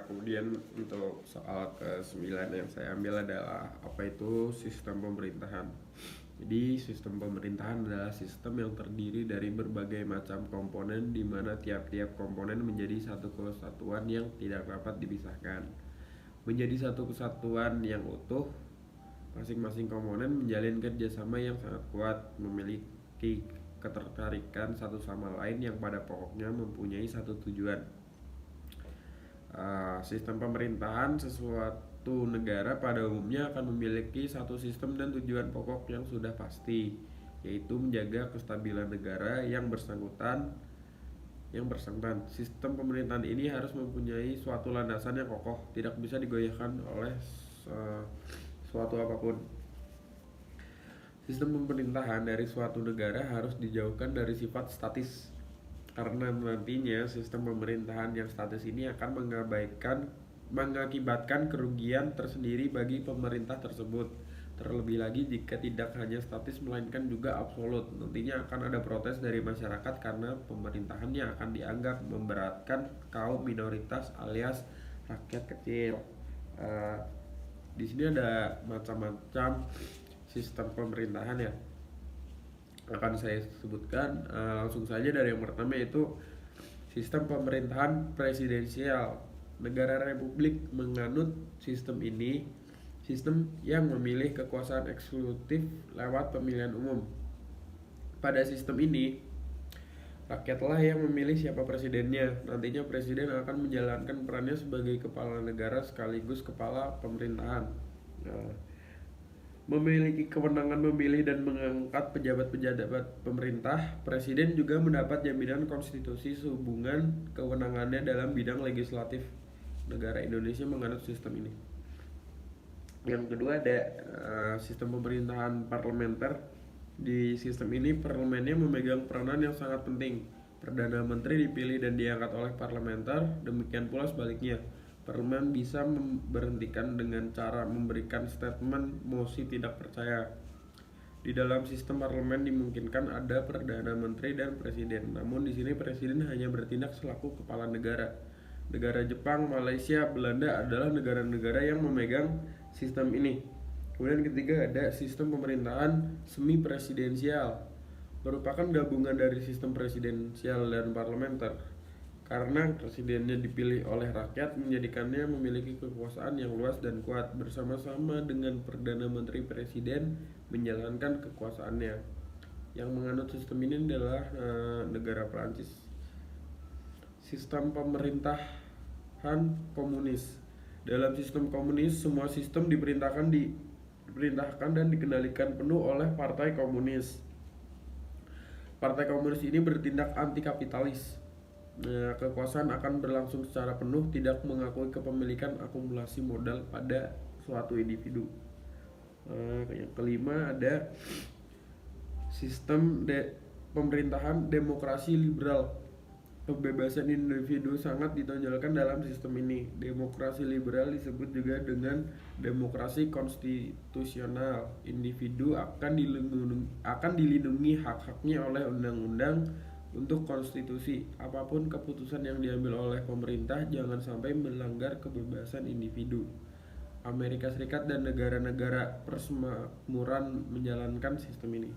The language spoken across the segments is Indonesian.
Kemudian untuk soal ke-9 yang saya ambil adalah apa itu sistem pemerintahan. Jadi sistem pemerintahan adalah sistem yang terdiri dari berbagai macam komponen di mana tiap-tiap komponen menjadi satu kesatuan yang tidak dapat dipisahkan. Menjadi satu kesatuan yang utuh, masing-masing komponen menjalin kerjasama yang sangat kuat, memiliki ketertarikan satu sama lain yang pada pokoknya mempunyai satu tujuan. Sistem pemerintahan sesuatu negara pada umumnya akan memiliki satu sistem dan tujuan pokok yang sudah pasti, yaitu menjaga kestabilan negara yang bersangkutan. Sistem pemerintahan ini harus mempunyai suatu landasan yang kokoh, tidak bisa digoyahkan oleh suatu apapun. Sistem pemerintahan dari suatu negara harus dijauhkan dari sifat statis, karena nantinya sistem pemerintahan yang statis ini akan mengakibatkan kerugian tersendiri bagi pemerintah tersebut. Terlebih lagi jika tidak hanya statis melainkan juga absolut, nantinya akan ada protes dari masyarakat karena pemerintahannya akan dianggap memberatkan kaum minoritas alias rakyat kecil. Di sini ada macam-macam sistem pemerintahan ya, akan saya sebutkan. Langsung saja dari yang pertama, yaitu sistem pemerintahan presidensial. Negara republik menganut sistem ini, sistem yang memilih kekuasaan eksekutif lewat pemilihan umum. Pada sistem ini, rakyatlah yang memilih siapa presidennya. Nantinya presiden akan menjalankan perannya sebagai kepala negara sekaligus kepala pemerintahan. Nah, memiliki kewenangan memilih dan mengangkat pejabat-pejabat pemerintah. Presiden juga mendapat jaminan konstitusi sehubungan kewenangannya dalam bidang legislatif. Negara Indonesia menganut sistem ini. Yang kedua ada sistem pemerintahan parlementer. Di sistem ini parlemennya memegang peranan yang sangat penting. Perdana Menteri dipilih dan diangkat oleh parlementer, demikian pula sebaliknya. Parlemen bisa memberhentikan dengan cara memberikan statement mosi tidak percaya. Di dalam sistem parlemen dimungkinkan ada perdana menteri dan presiden. Namun di sini presiden hanya bertindak selaku kepala negara. Negara Jepang, Malaysia, Belanda adalah negara-negara yang memegang sistem ini. Kemudian ketiga ada sistem pemerintahan semi presidensial, merupakan gabungan dari sistem presidensial dan parlementer. Karena presidennya dipilih oleh rakyat, menjadikannya memiliki kekuasaan yang luas dan kuat, bersama-sama dengan perdana menteri presiden menjalankan kekuasaannya. Yang menganut sistem ini adalah negara Prancis. Sistem pemerintahan komunis. Dalam sistem komunis, semua sistem diperintahkan dan dikendalikan penuh oleh Partai Komunis. Partai Komunis ini bertindak anti kapitalis. Kekuasaan akan berlangsung secara penuh, tidak mengakui kepemilikan akumulasi modal pada suatu individu. Yang kelima ada sistem pemerintahan demokrasi liberal. Kebebasan individu sangat ditonjolkan dalam sistem ini. Demokrasi liberal disebut juga dengan demokrasi konstitusional. Individu akan dilindungi hak-haknya oleh undang-undang untuk konstitusi. Apapun keputusan yang diambil oleh pemerintah jangan sampai melanggar kebebasan individu. Amerika Serikat dan negara-negara persemakmuran menjalankan sistem ini.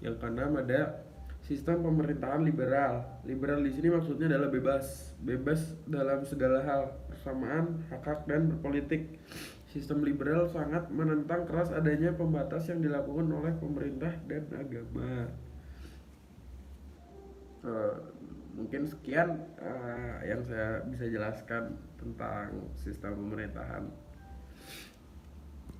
Yang keenam ada sistem pemerintahan liberal. Liberal di sini maksudnya adalah bebas dalam segala hal, persamaan hak-hak dan berpolitik. Sistem liberal sangat menentang keras adanya pembatas yang dilakukan oleh pemerintah dan agama. Mungkin sekian yang saya bisa jelaskan tentang sistem pemerintahan.